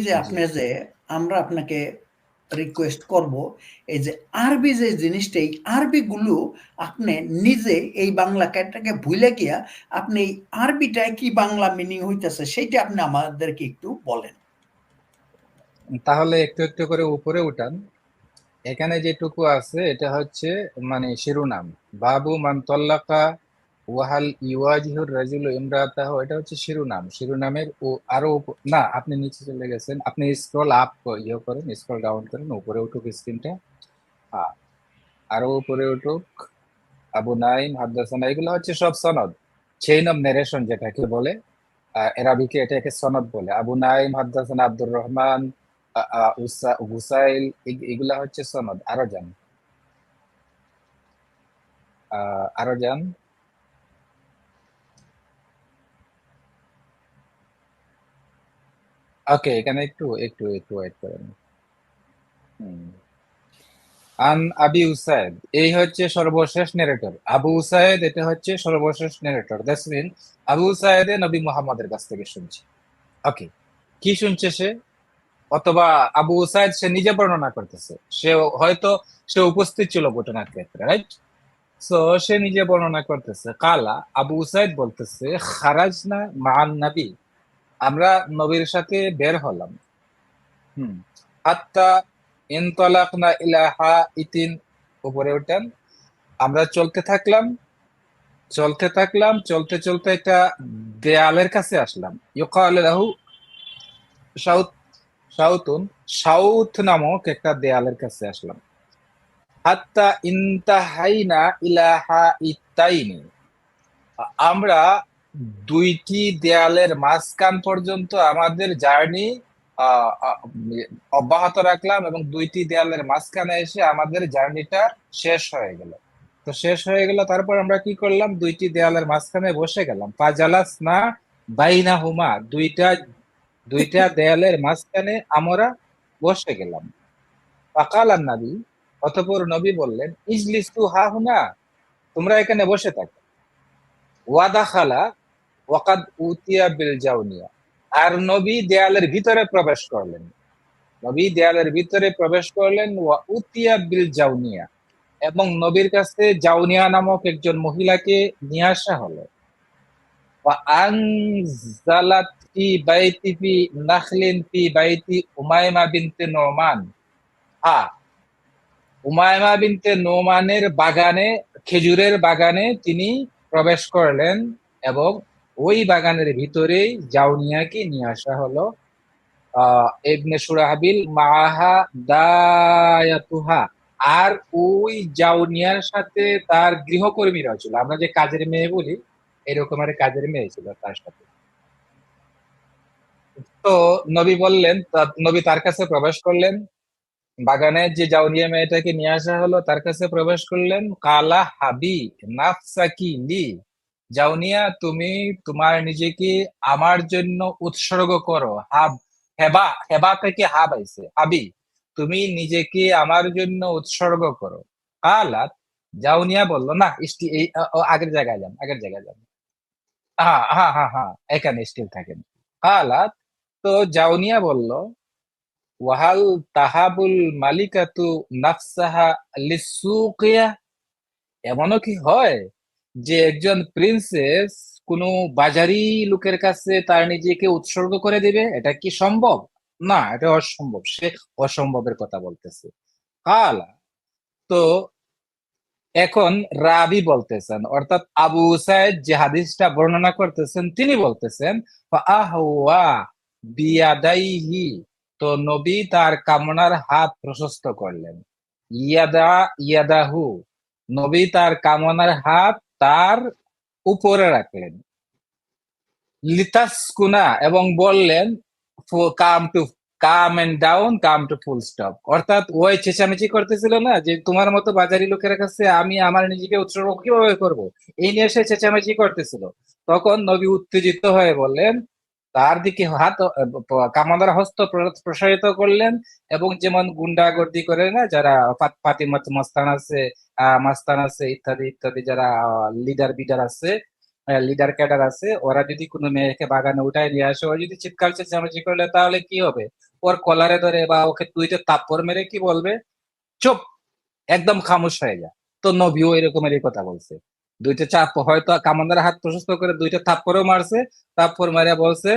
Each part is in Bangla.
যে আপনি যে আমরা আপনাকে রিকোয়েস্ট করব এই যে আরবি যে জিনিসটা এই আরবিগুলো আপনি নিজে এই বাংলা ক্যাটাকে ভুলে গিয়া আপনি এই আরবিটায় কি বাংলা মিনিং হইতেছে সেইটা আপনি আমাদেরকে একটু বলেন। তাহলে একটু একটু করে উপরে উঠান। এখানে যেটুকু আছে এটা হচ্ছে মানে শিরোনাম, বাবু মান তল্লাকা ওয়াহাল ইওয়াজিহুর রাজুলু ইমরাতাহু, এটা হচ্ছে শিরোনাম। শিরোনামের ও আরো না, আপনি নিচে চলে গেছেন, আপনি স্ক্রল আপ ইয়ে করেন, স্ক্রল ডাউন করেন, উপরে উঠুক স্ক্রিনটা। হ্যাঁ, আরো উপরে উঠুক। আবু নাইম হাদ্দাসানা, এগুলো হচ্ছে সব সনদ, চেইন অফ নারেশন যেটাকে বলে। এরাবিকে এটাকে সনদ বলে। আবু নাইম হাদ্দাসানা আব্দুর রহমান, হুসাইল, এগুলা হচ্ছে সনদ। আরো যান, আরো যান। ওকে, এখানে একটু একটু একটু ওয়েট করেন। আন আবি উসাইদ, এই হচ্ছে সর্বশেষ নেরেটর। আবু উসাইদ এটা হচ্ছে সর্বশেষ নেরেটর, দ্যাটস মিন আবু উসাইদে নবী মুহাম্মদের কাছ থেকে শুনছে। ওকে, কি শুনছে সে? অথবা আবু উসাইদ সে নিজে বর্ণনা করতেছে, সে হয়তো সে উপস্থিত ছিল ঘটনার ক্ষেত্রে, রাইট? সো সে নিজে বর্ণনা করতেছে। কালা, আবু উসাইদ বলতেছে, খারাজনা মান নবী, আমরা নবীর সাথে বের হলাম। হাত্তা ইনতালাকনা ইলা হাইতিন, উপরে উঠেন। আমরা চলতে থাকলাম, চলতে চলতে একটা দেয়ালের কাছে আসলাম। ইউকালু লাহু সাউত, সাউতুন, সাউথ নামক একটা দেয়ালের কাছে আসলাম। হাত্তা ইনতাহাইনা ইলা হাইতাইনি, আমরা দুইটি দেয়ালের মাঝখান পর্যন্ত আমাদের জার্নি অব্যাহত রাখলাম, এবং দুইটি দেয়ালের মাঝখানে এসে আমাদের জার্নিটা শেষ হয়ে গেল। তো শেষ হয়ে গেল, তারপর আমরা কি করলাম? দুইটি দেয়ালের মাঝখানে বসে গেলাম। ফাজালাস না বাইনা হুমা, দুইটা দুইটা দেয়ালের মাঝখানে আমরা বসে গেলাম। ফাকাল নবী, অতঃপর নবী বললেন, ইজলিসু হা হুনা, তোমরা এখানে বসে থাকো। ওয়াদাখালা ওয়াকাদ উতিয়া বিল জাউনিয়া, আর নবী দেয়ালের ভিতরে প্রবেশ করলেন। নবী দেয়ালের ভিতরে প্রবেশ করলেন। ওয়া উতিয়া বিল জাউনিয়া, এবং নবীর কাছে জাউনিয়া নামক একজন মহিলাকে নিয়ে আসা হলো। ওয়া আনজালাত ফি বাইতি ফি নাখলিন ফি বাইতি উমাইমা বিনতে নোমান, উমাইমা বিনতে নোমানের বাগানে, খেজুরের বাগানে তিনি প্রবেশ করলেন, এবং ওই বাগানের ভিতরেই জাউনিয়াকে নিয়ে আসা হলো। ইবনে সুরাহাবিল মাহা দায়াতুহা, আর ওই জাউনিয়ার সাথে তার গৃহকর্মীরা ছিল, আমরা যে কাজের মেয়ে বলি, এরকম আর কাজের মেয়ে ছিল তার সাথে। তো নবী বললেন, নবী তার কাছে প্রবেশ করলেন, বাগানে যে জাউনিয়া মেয়েটাকে নিয়ে আসা হলো তার কাছে প্রবেশ করলেন। কালা হাবি নাফসাকি লি, জাউনিয়া তুমি তোমার নিজেকে আমার জন্য উৎসর্গ করো। হাব, হেবা, হেবা থেকে হাব আইছে, হাবি, তুমি নিজেকে আমার জন্য উৎসর্গ করো। কালাত, জাউনিয়া বলল, না আগের জায়গায় যান, আগের জায়গায় যান। হ্যাঁ হ্যাঁ হ্যাঁ হ্যাঁ, এখানে স্টিল থাকেন। কালাত, তো জাউনিয়া বলল, ওয়াহাল তাহাবুল মালিকাতু নাফসাহা লিসুকিয়া, এমনও কি হয় যে একজন প্রিন্সেস কোনো বাজারি লোকের কাছে তার নিজেকে উৎসর্গ করে দিবে? এটা কি সম্ভব? না, এটা অসম্ভব। সে অসম্ভবের কথা বলতেছে। কালা, তো এখন রাবি বলতেছেন, অর্থাৎ আবু সাইদ যে হাদিসটা বর্ণনা করতেছেন তিনি বলতেছেন, আহওয়া বিয়াদাইহি, তো নবী তার কামনার হাত প্রশস্ত করলেন। ইয়াদা ইয়াদাহু, নবী তার কামনার হাত তার উপরে রাখলেন। লিতাসকুনা, এবং বললেন, come to calm and down, come to full stop, অর্থাৎ ওই চেঁচামেচি করতেছিল না যে তোমার মতো বাজারি লোকের কাছে আমি আমার নিজেকে উৎসর্গ কিভাবে করব, এই নিয়ে সে চেঁচামেচি করতেছিল। তখন নবী উত্তেজিত হয়ে বললেন, তার দিকে হাত, কামানার হস্ত প্রসারিত করলেন, এবং যেমন গুন্ডাগর্দি করে না যারা, পাতি মস্তান আছে, মাস্তান আছে, ইত্যাদি ইত্যাদি, যারা লিডার বিডার আছে, লিডার ক্যাডার আছে, ওরা যদি কোনো মেয়েকে বাগানে উঠায় নিয়ে আসে, ও যদি চিৎকার চেঁচামেচি করলে তাহলে কি হবে? ওর কলারে ধরে বা ওকে দুইটা থাপ্পড় মেরে কি বলবে? চুপ, একদম খামোশ হয়ে যা। তো নবীও এরকমেরই কথা বলছে, দুইটা চাপ হয়তো কামানদার হাত প্রশস্ত করে দুইটা থাপ্পড়ও মারছে, থাপ্পড় মারিয়া বলছে,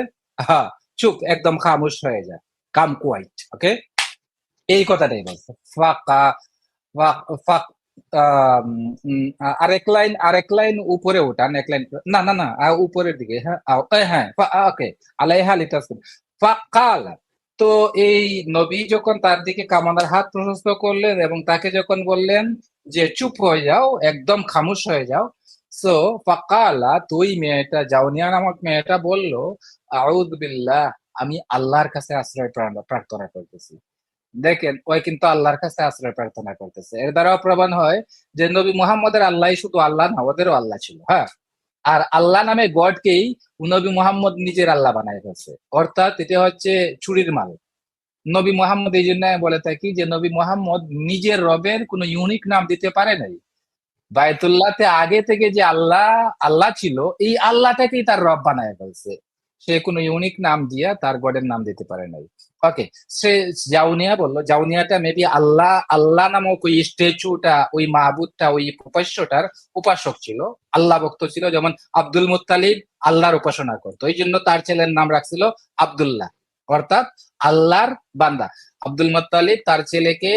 হ্যাঁ চুপ, একদম খামোশ হয়ে যা, কাম কোয়াইট, ওকে, এই কথাটাই বলছে। ফাঁকা ফাঁক আরেক লাইন উপরে উঠান, এক লাইন, না না না, উপরের দিকে, হ্যাঁ হ্যাঁ, ওকে, আলাইহা লিতাসকুন ফাকাল। তো এই নবী যখন তার দিকে কামানের হাত প্রশস্ত করলেন এবং তাকে যখন বললেন যে চুপ হয়ে যাও, একদম খামোশ হয়ে যাও, সো ফাকালা, তুই মেয়েটা, জাউনিয়া নামক মেয়েটা বলল, আউযু বিল্লাহ, আমি আল্লাহর কাছে আশ্রয় প্রার্থনা করতেছি। দেখেন, ওই কিন্তু আল্লাহর কাছে আশ্রয় প্রার্থনা করতেছে। এর দ্বারাও প্রমাণ হয় যে নবী মুহাম্মদের আল্লাহ শুধু আল্লাহ না, ওদেরও আল্লাহ ছিল। হ্যাঁ, আর আল্লাহ নামে গডকেই নবী মুহাম্মদ নিজের আল্লাহ বানায় ফেলছে, অর্থাৎ এটা হচ্ছে চুরির মাল। নবী মুহাম্মদ, এই জন্য বলে থাকি যে নবী মুহাম্মদ নিজের রবের কোনো ইউনিক নাম দিতে পারে নাই। বায়তুল্লাহতে আগে থেকে যে আল্লাহ আল্লাহ ছিল, এই আল্লাহটাকেই তার রব বানায় ফেলছে। সে কোনো ইউনিক নাম দিয়া তার গডের নাম দিতে পারে নাই। ওকে, সে জাউনিয়া বললো, জাউনিয়াটা মেবি আল্লাহ আল্লাহ নামক ওই স্ট্যাচুটা, ওই মাহবুদটা, ওই উপাস্যটার উপাসক ছিল, আল্লাহ ভক্ত ছিল। যেমন আব্দুল মুত্তালিব আল্লাহর উপাসনা করতো, এই জন্য তার ছেলের নাম রাখছিল আব্দুল্লাহ, অর্থাৎ আল্লাহর বান্দা। আব্দুল মুত্তালিব তার ছেলেকে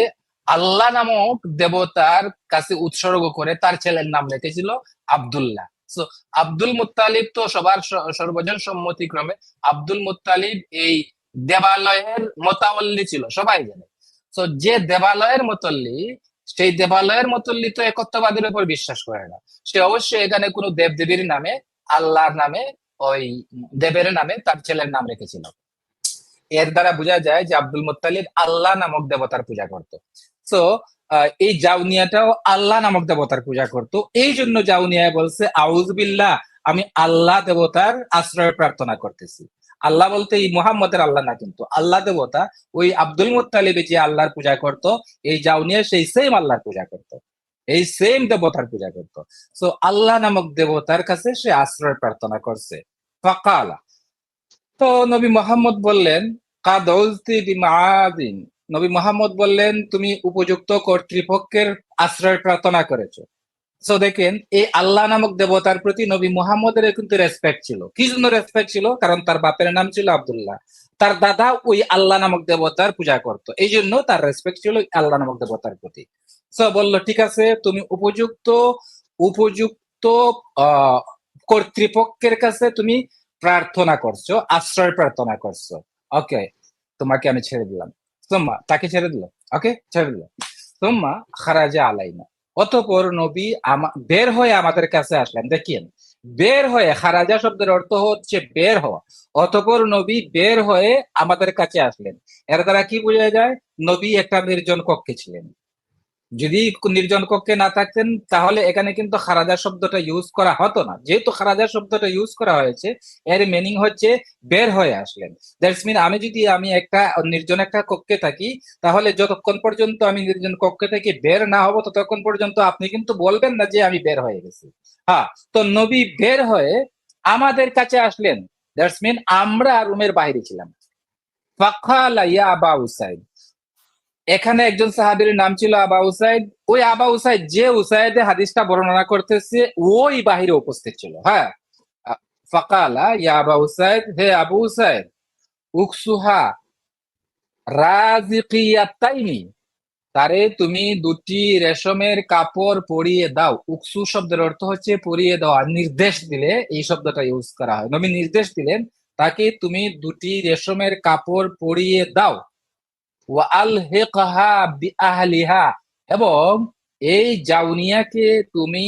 আল্লাহ নামক দেবতার কাছে উৎসর্গ করে তার ছেলের নাম রেখেছিল আব্দুল্লাহ। সো আব্দুল মুত্তালিব তো সবার সর্বজন সম্মতিক্রমে আব্দুল মুত্তালিব এই দেবালয়ের মোতাবল্লি ছিল, সবাই জানে। তো যে দেবালয়ের মোতাল্লি, সেই দেবালয়ের মোতাল্লি তো একত্ববাদের উপর বিশ্বাস করে না। সে অবশ্যই এখানে কোনো দেবদেবীর নামে, আল্লাহর নামে, ওই দেবের নামে তার ছেলের নাম রেখেছিল। এর দ্বারা বোঝা যায় যে আব্দুল মুত্তালিব আল্লাহ নামক দেবতার পূজা করত। সো এই জাউনিয়াটাও আল্লাহ নামক দেবতার পূজা করত, এই জন্য জাউনিয়া বলছে আউযু বিল্লাহ, আমি আল্লাহ দেবতার আশ্রয় প্রার্থনা করতেছি। আল্লাহ বলতে এই মুহাম্মদের আল্লাহ না, কিন্তু আল্লাহ দেবতা ওই আব্দুল মুত্তালিবে যে আল্লাহর পূজা করত, এই জাউনিয়া সেই সেম আল্লাহর পূজা করত, এই সেম দেবতার পূজা করত। সো আল্লাহ নামক দেবতার কাছে সে আশ্রয় প্রার্থনা করছে। ফাকালা, তো নবী মোহাম্মদ বললেন, কাদ উজতি বিমাআদিন, নবী মোহাম্মদ বললেন তুমি উপযুক্ত কর্তৃপক্ষের আশ্রয় প্রার্থনা করেছো। সো দেখেন, এই আল্লাহ নামক দেবতার প্রতি নবী মুহাম্মদের কিন্তু রেসপেক্ট ছিল। কি জন্য রেসপেক্ট ছিল? কারণ তার বাপের নাম ছিল আব্দুল্লাহ, তার দাদা ওই আল্লাহ নামক দেবতার পূজা করতো, এই জন্য তার রেসপেক্ট ছিল আল্লাহ নামক দেবতার প্রতি। সো বললো, ঠিক আছে, তুমি উপযুক্ত উপযুক্ত আহ কর্তৃপক্ষের কাছে তুমি প্রার্থনা করছো, আশ্রয় প্রার্থনা করছো, ওকে, তোমাকে আমি ছেড়ে দিলাম। সোম্মা, তাকে ছেড়ে দিল, ওকে, ছেড়ে দিল। সোম্মা খারাজা আলাইনা, অতঃপর নবী বের হয়ে আমাদের কাছে আসলেন। দেখেন, বের হয়ে, খারাজা শব্দের অর্থ হচ্ছে বের হওয়া। অতঃপর নবী বের হয়ে আমাদের কাছে আসলেন। এর দ্বারা কি বোঝা যায়? নবী একটা নির্জন কক্ষে ছিলেন। যদি নির্জন কক্ষে না থাকতেন তাহলে এখানে কিন্তু খারাজা শব্দটা ইউজ করা হতো না। যেহেতু খারাজা শব্দটা ইউজ করা হয়েছে, এর মিনিং হচ্ছে বের হয়ে আসলেন। দ্যাটস মিন, আমি একটা নির্জন একটা কক্ষে থাকি, তাহলে যতক্ষণ পর্যন্ত আমি নির্জন কক্ষে থেকে বের না হব ততক্ষণ পর্যন্ত আপনি কিন্তু বলবেন না যে আমি বের হয়ে গেছি। হ্যাঁ, তো নবী বের হয়ে আমাদের কাছে আসলেন, দ্যাটস মিন আমরা রুমের বাইরে ছিলাম। ফাকালা ইয়া আবা উসাইদ, এখানে একজন সাহাবীর নাম ছিল আবা উসাইদ। ওই আবা উসাইদ, যে উসাইদে হাদিসটা বর্ণনা করতেছে, ওই বাহিরে উপস্থিত ছিল। হ্যাঁ, ফাকালা ইয়া আবা উসাইদ, হে আবু উসাইদ, উকসুহা রাজিকিয়াতাইনি, তারে তুমি দুটি রেশমের কাপড় পরিয়ে দাও। উকসু শব্দের অর্থ হচ্ছে পরিয়ে দেওয়া, নির্দেশ দিলে এই শব্দটা ইউজ করা হয়। নবী নির্দেশ দিলেন তাকে, তুমি দুটি রেশমের কাপড় পরিয়ে দাও। ওয়ালহিকহা বিআহলিহা, এবং এই জাউনিয়াকে তুমি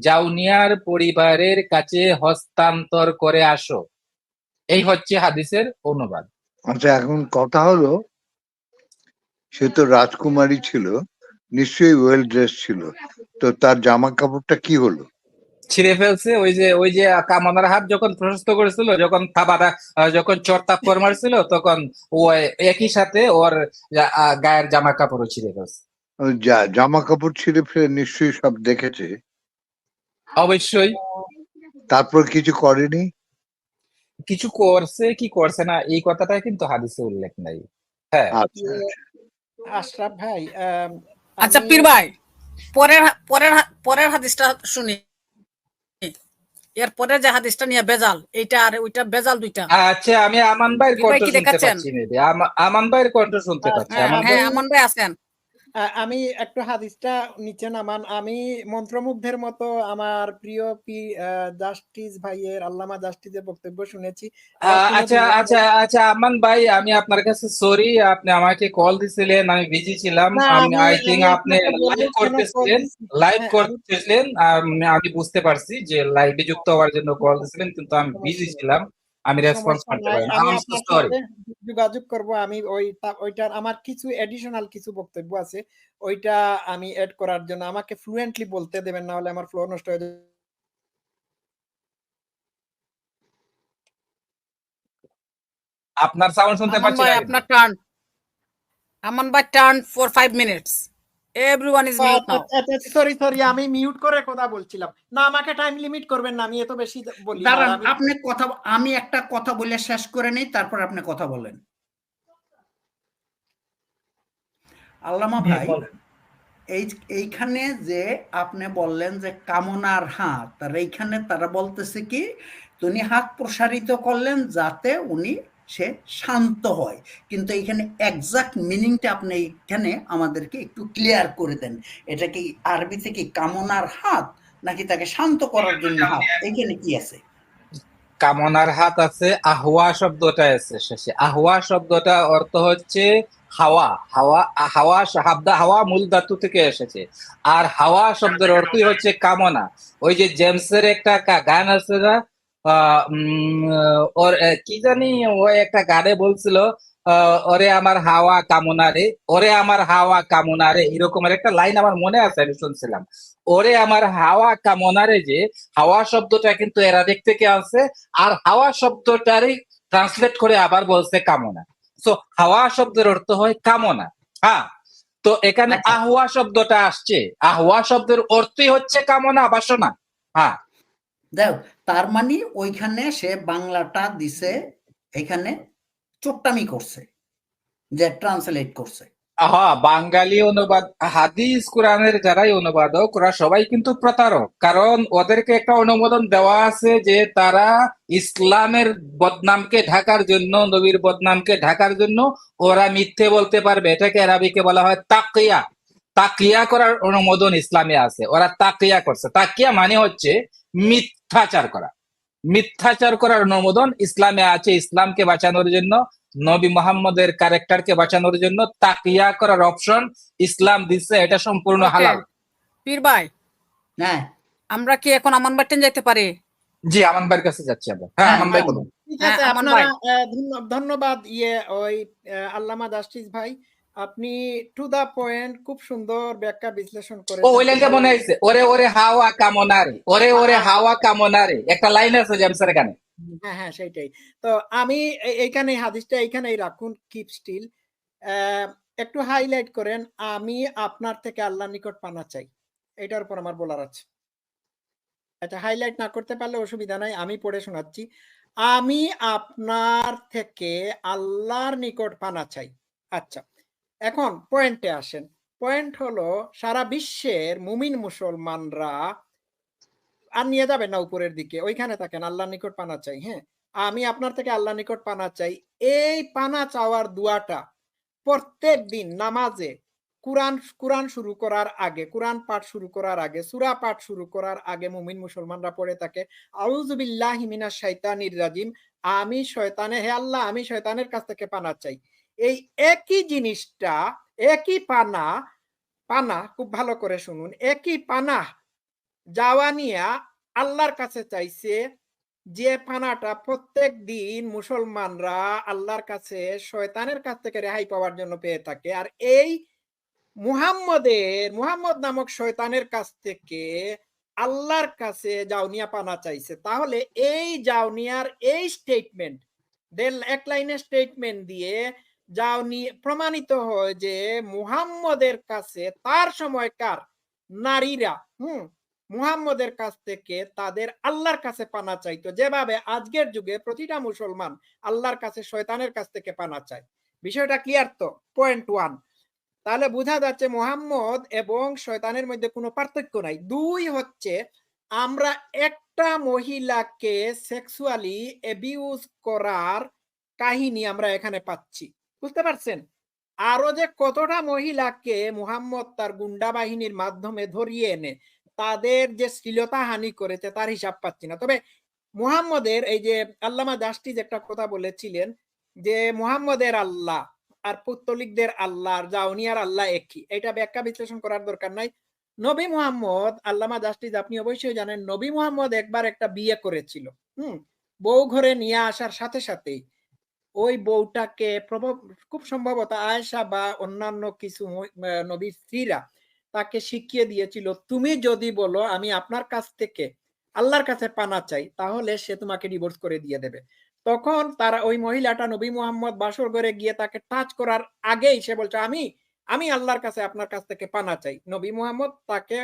জাউনিয়ার পরিবারের কাছে হস্তান্তর করে আসো। এই হচ্ছে হাদিসের অনুবাদ। আচ্ছা, এখন কথা হলো, সে তো রাজকুমারী ছিল, নিশ্চয়ই ওয়েল ড্রেস ছিল, তো তার জামা কাপড়টা কি হলো? ছিঁড়ে ফেলছে। ওই যে কামানার হাত যখন প্রশস্ত করেছিল, যখন যখন চর তাপ্পর মারছিল, তখন ও একই সাথে ওর গায়ের জামা কাপড়ও ছিঁড়ে ফেলছে। জামা কাপড় ছিঁড়ে ফেলে নিশ্চয়ই সব দেখেছে। অবশ্যই। তারপর কিছু করেনি। কিছু করছে কি করছে না এই কথাটা কিন্তু হাদিসে উল্লেখ নাই। হ্যাঁ, আচ্ছা আশরাফ ভাই, আচ্ছা আমি পীর ভাই, পরের হাদিসটা শুনি। এর পরে যে হাদিসটা নিয়ে বেজাল, এইটা আর ওইটা বেজাল দুইটা। আচ্ছা আমি আমান ভাইয়ের পীর ভাই কণ্ঠ কি শুনতে দেখাচ্ছেন? পাচ্ছি, মেবি আমান ভাইয়ের কণ্ঠ শুনতে পাচ্ছি। হ্যাঁ আমান হ্যাঁ, ভাই, আমান ভাই আছেন। আমি একটু হাদিসটা নিচে নামান। আমি মন্ত্রমুগ্ধের মতো আমার প্রিয় জাস্টিস ভাইয়ের, আল্লামা জাস্টিসের বক্তব্য শুনেছি। আচ্ছা আচ্ছা আচ্ছা আমান ভাই, আমি আপনার কাছে সরি, আপনি আমাকে কল দিছিলেন, আমি বিজি ছিলাম। না, আমি আই থিঙ্ক আমি আপনি আপনাকে বলবো লাইভ কেন কল করতেছিলেন, দিছি। লাইভ হ্যাঁ, আমি করতেছিলেন। আমি বুঝতে পারছি যে লাইভে যুক্ত হওয়ার জন্য কল দিছিলেন, কিন্তু আমি বিজি সমস্যা ছিলাম, আমি রেসপন্স সমস্যা করতে নাই, পারিনি। আমি আই এম সো আপনার সরি। সাথে যোগাযোগ করব। আমি ওইটার আমার কিছু এডিশনাল কিছু বক্তব্য আছে, ওইটা আমি এড করার জন্য আমাকে ফ্লুয়েন্টলি বলতে দেবেন, না হলে আমার ফ্লো নষ্ট হয়ে যাবে। আপনার সাউন্ড শুনতে আমান পাচ্ছি ভাই না কিন্তু। আপনার টার্ন। আমান ভাই turn for 5 minutes. Everyone is mute now. Sorry, আমি মিউট করে কথা বলছিলাম না। আমাকে টাইম লিমিট করবেন না, আমি এত বেশি বলি না। দাঁড়ান, আমি আপনি কথা, আমি একটা কথা বলে শেষ করে নেই, তারপর আপনি কথা বলেন। আল্লামা ভাই, এইখানে যে আপনি বললেন যে কামনার হাত, আর এইখানে তারা বলতেছে কি, তিনি হাত প্রসারিত করলেন যাতে উনি সে শান্ত হয়, কিন্তু এইখানে এক্সাক্ট মিনিংটা আপনি এইখানে আমাদেরকে একটু ক্লিয়ার করে দেন। এটা কি আরবি থেকে কামনার হাত নাকি তাকে শান্ত করার জন্য হাত? এইখানে কি আছে? কামনার হাত আছে, আহওয়া শব্দটা আছে শেষে। আহওয়া শব্দটা অর্থ হচ্ছে হাওয়া। হাওয়া, হাওয়া শব্দা, হাওয়া মূল ধাতু থেকে এসেছে। আর হাওয়া শব্দের অর্থই হচ্ছে কামনা। ওই যে জেমসের একটা গান আছে না, ওর কি জানি, ওই একটা গানে বলছিল, ওরে আমার হাওয়া কামনা রে, ওরে আমার হাওয়া কামনা রে, এরকমের একটা লাইন আমার মনে আছে, আমি শুনছিলাম। ওরে আমার হাওয়া কামনা রে, যে হাওয়া শব্দটা কিন্তু এরাবিক থেকে আছে, আর হাওয়া শব্দটারই ট্রান্সলেট করে আবার বলছে কামনা। সো হাওয়া শব্দের অর্থ হয় কামনা। হ্যাঁ, তো এখানে আচ্ছা, আহওয়া শব্দটা আসছে, আহওয়া শব্দের অর্থই হচ্ছে কামনা, বাসনা। হ্যাঁ, দেখ, তার মানে ওইখানে সে বাংলাটা দিছে, এখানে চোট্টামি করছে, যে ট্রান্সলেট করছে। হ্যাঁ, বাঙালি অনুবাদ, হাদিস কোরআনের যারাই অনুবাদক, ওরা সবাই কিন্তু প্রতারক। কারণ ওদেরকে একটা অনুমোদন দেওয়া আছে যে তারা ইসলামের বদনামকে ঢাকার জন্য, নবীর বদনামকে ঢাকার জন্য ওরা মিথ্যে বলতে পারবে। এটাকে আরবিকে বলা হয় তাকিয়া। তাকিয়া করার অনুমোদন ইসলামে আছে, ওরা তাকিয়া করছে। তাকিয়া মানে হচ্ছে মিথ্যাচার করা। মিথ্যাচার করার অনুমোদন ইসলামে আছে। ইসলামকে বাঁচানোর জন্য, নবী মোহাম্মদের ক্যারেক্টারকে বাঁচানোর জন্য তাকিয়া করার অপশন ইসলাম দিচ্ছে, এটা সম্পূর্ণ ওকে হালাল। পীর ভাই, হ্যাঁ, আমরা কি এখন আমান ভাই যাইতে পারি? জি, আমান ভাইয়ের কাছে যাচ্ছি আমরা। হ্যাঁ, হ্যাঁ, আমান ভাই যান। বলুন। ঠিক হ্যাঁ, আছে, আমান আপনারা ভাই। ধন্যবাদ। ওই আল্লামা জাস্টিস ভাই, আপনি টু দা পয়েন্ট খুব সুন্দর ব্যাখ্যা বিশ্লেষণ ও, করেছেন। ওই লাইনটা মনে হয়েছে, ওরে ওরে হাওয়া কামনারে, ওরে ওরে হাওয়া কামনারে, একটা লাইন আছে জেমসের গানে। হ্যাঁ, সেটাই। তো আমি এইখানে হাদিসটা এইখানেই রাখুন, কিপ স্টিল। একটু হাইলাইট করেন, আমি আপনার থেকে আল্লাহর নিকট পানা চাই। এটার উপর আমার বলার আছে। এটা হাইলাইট না করতে পারলে অসুবিধা নাই, আমি পড়ে শোনাচ্ছি। আমি আপনার থেকে আল্লাহর নিকট পানা চাই। আচ্ছা, এখন পয়েন্টে আসেন। পয়েন্ট হলো, সারা বিশ্বের মুমিন মুসলমানরা, আর নিয়ে যাবেন না উপরের দিকে, ওইখানে থাকেন, আল্লাহর নিকট পানা চাই। হ্যাঁ, আমি আপনার থেকে আল্লাহর নিকট পানা চাই। এই পানা চাওয়ার দুয়াটা প্রত্যেক দিন নামাজে, কুরআন শুরু করার আগে, কুরআন পাঠ শুরু করার আগে, সূরা পাঠ শুরু করার আগে মুমিন মুসলমানরা পড়ে থাকে, আউযু বিল্লাহি মিনাশ শাইতানির রাজিম। আমি শয়তানে, হে আল্লাহ, আমি শয়তানের কাছ থেকে পানা চাই। এই একই জিনিসটা, একই পানা, পানা খুব ভালো করে শুনুন, একই পানা জাওয়ানিয়া আল্লাহর কাছে চাইছে, যে পানাটা প্রত্যেক দিন মুসলমানরা আল্লাহর কাছে শয়তানের কাছ থেকে রেহাই পাওয়ার জন্য পেয়ে থাকে। আর এই মুহাম্মদ নামক শয়তানের কাছ থেকে আল্লাহর কাছে জাওনিয়া পানা চাইছে। তাহলে এই জাওনিয়ার এই স্টেটমেন্ট, এক লাইনের স্টেটমেন্ট দিয়ে জাওনি প্রমাণিত হয় যে মুহাম্মদের কাছে তার সময়কার নারীরা মুহাম্মদের কাছ থেকে তাদের আল্লাহর কাছে পানা চাইতো, যেভাবে আজকের যুগে প্রতিটা মুসলমান আল্লাহর কাছে শয়তানের কাছ থেকে পানা চায়। বিষয়টা ক্লিয়ার তো? পয়েন্ট 1। তাহলে বোঝা যাচ্ছে মুহাম্মদ এবং শয়তানের মধ্যে কোনো পার্থক্য নাই। 2 হচ্ছে আমরা একটা মহিলাকে সেক্সুয়ালি অ্যাবিউজ করার কাহিনী আমরা এখানে পাচ্ছি। বুঝতে পারছেন? আরো যে কতটা মহিলাকে মুহাম্মদ তার গুন্ডা বাহিনীর মাধ্যমে ধরিয়ে এনে তাদের যে শ্লীলতাহানি করেছে তার হিসাব পাচ্ছি না। তবে মুহাম্মদের এই যে আল্লামা জাস্টিস একটা কথা বলেছিলেন যে মুহাম্মদের আল্লাহ আর পৌত্তলিকদের আল্লাহ আর জাউনিয়ার আল্লাহ একই। এটা ব্যাখ্যা বিশ্লেষণ করার দরকার নাই। নবী মুহাম্মদ, আল্লামা জাস্টিস আপনি অবশ্যই জানেন, নবী মুহাম্মদ একবার একটা বিয়ে করেছিল। বউ ঘরে নিয়ে আসার সাথে সাথেই ওই বউটাকে খুব সম্ভবত আয়েশা বা অন্যান্য কিছু নবীর স্ত্রীরা তাকে শিখিয়ে দিয়েছিল, তুমি যদি বলো আমি আপনার কাছ থেকে আল্লাহর কাছে পানা চাই, তাহলে সে তোমাকে ডিভোর্স করে দিয়ে দেবে। তখন তারা ওই মহিলাটা নবী মুহাম্মদ বাসর ঘরে গিয়ে তাকে টাচ করার আগেই সে বলছে আমি আল্লাহর কাছে আপনার কাছ থেকে পানা চাই। নবী মুহাম্মদ তাকে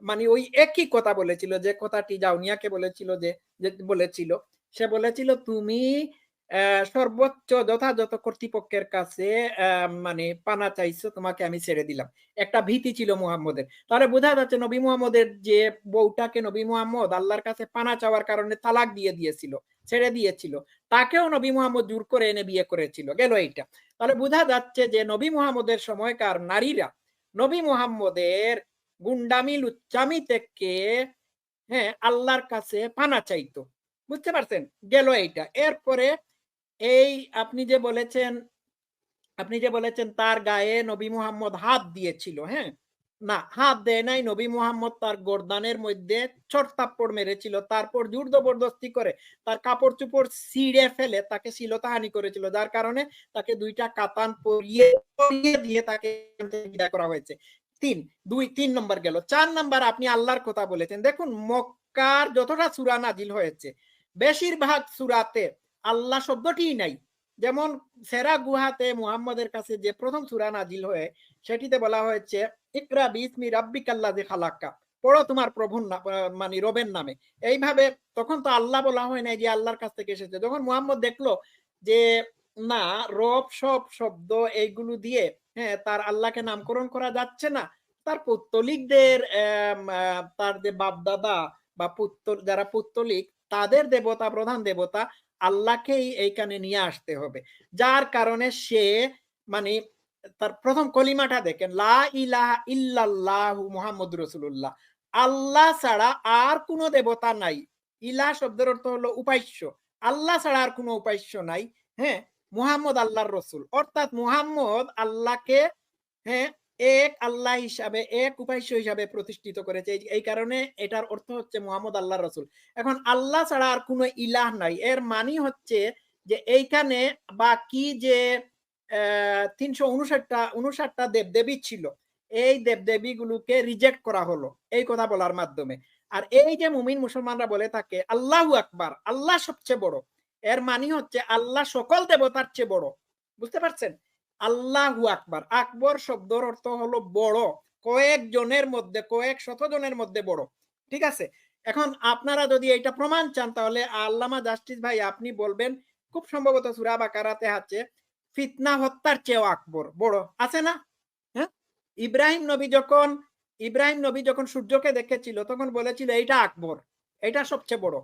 মানে ওই একই কথা বলেছিল যে কথাটি জাউনিয়াকে বলেছিল, যে বলেছিল, সে বলেছিল তুমি সর্বোচ্চ যথাযথ কর্তৃপক্ষের কাছে মানে পানা চাইছো, তোমাকে আমি ছেড়ে দিলাম। একটা ভীতি ছিল মুহাম্মদের। তাহলে বোঝা যাচ্ছে নবী মুহাম্মদের যে বউটাকে নবী মুহাম্মদ আল্লাহর কাছে পানা চাওয়ার কারণে তালাক দিয়ে দিয়েছিল, ছেড়ে দিয়েছিল, তাকেও নবী মুহাম্মদ জোর করে এনে বিয়ে করেছিল। গেল এইটা। তাহলে বোঝা যাচ্ছে যে নবী মুহাম্মদের সময়কার নারীরা নবী মুহাম্মদের গুন্ডামি লুচ্চামি থেকে আল্লাহর কাছে পানা চাইতো। বুঝতে পারছেন? গেল এইটা। এরপরে এই আপনি যে বলেছেন তার গায়ে নবী মুহাম্মদ হাত দিয়েছিল, না, হাত দেয় নাই। নবী মুহাম্মদ তার গর্দানের মধ্যে চড়-থাপ্পড় মেরেছিল, তারপর জোর জবরদস্তি করে তার কাপড় চোপড় ছিঁড়ে ফেলে তাকে শ্লীলতাহানি করেছিল, যার কারণে তাকে 2টা কাতান পরিয়ে দিয়ে তাকে বিদায় করা হয়েছে। 3 নম্বর গেল। 4 নম্বর আপনি আল্লাহর কথা বলেছেন। দেখুন মক্কার যতটা সূরা নাজিল হয়েছে বেশিরভাগ সূরাতে আল্লাহ শব্দটিই নাই। যেমন সেরা গুহাতে মুহাম্মদের কাছে যে প্রথম সূরা নাজিল হয়ে সেটিতে বলা হয়েছে ইকরা বিসমি রাব্বিকাল্লাযী খালাকা, পড়ো তোমার প্রভুর মানে রবের নামে। এইভাবে তখন তো আল্লাহ বলা হয় না যে আল্লাহর কাছ থেকে এসেছে। যখন মুহাম্মদ দেখলো যে না, রব সব শব্দ এইগুলো দিয়ে তার আল্লাহকে নামকরণ করা যাচ্ছে না, তার পৌত্তলিকদের তার যে বাপ দাদা বা যারা পৌত্তলিক তাদের দেবতা, প্রধান দেবতা আল্লাহকেই এইখানে নিয়ে আসতে হবে। যার কারণে সে মানে তার প্রথম কলিমাটা দেখেন, লা ইলাহা ইল্লাল্লাহু মুহাম্মাদুর রাসূলুল্লাহ, আল্লাহ ছাড়া আর কোনো দেবতা নাই। ইলাহ শব্দের অর্থ হলো উপাস্য, আল্লাহ ছাড়া আর কোনো উপাস্য নাই। মুহাম্মদ আল্লাহর রসুল, অর্থাৎ মুহাম্মদ আল্লাহকে এক আল্লাহ হিসাবে, এক উপাস্য হিসাবে প্রতিষ্ঠিত করেছে। এই কারণে এটার অর্থ হচ্ছে মুহাম্মদ আল্লাহর রসুল। এখন আল্লাহ ছাড়া আর কোনো ইলাহ নাই, এর মানে হচ্ছে যে এইখানে বাকি যে 359টা দেবদেবী ছিল, এই দেবদেবী গুলোকে রিজেক্ট করা হলো এই কথা বলার মাধ্যমে। আর এই যে মুমিন মুসলমানরা বলে থাকে আল্লাহু আকবার, আল্লাহ সবচেয়ে বড়, এর মানে হচ্ছে আল্লাহ সকল দেবতার চেয়ে বড়। বুঝতে পারছেন? আল্লাহু আকবার, আকবর শব্দের অর্থ হলো বড়, কয়েকজনের মধ্যে, কয়েক শত জনের মধ্যে বড়। ঠিক আছে? এখন আপনারা যদি এটা প্রমাণ চান তাহলে আল্লামা জাস্টিস ভাই আপনি বলবেন, খুব সম্ভবত সূরা বাকারাতে আছে ফিতনা হত্যার চেয়েও আকবর বড়, আছে না? ইব্রাহিম নবী যখন সূর্যকে দেখেছিল তখন বলেছিল এইটা আকবর, এটা সবচেয়ে বড়।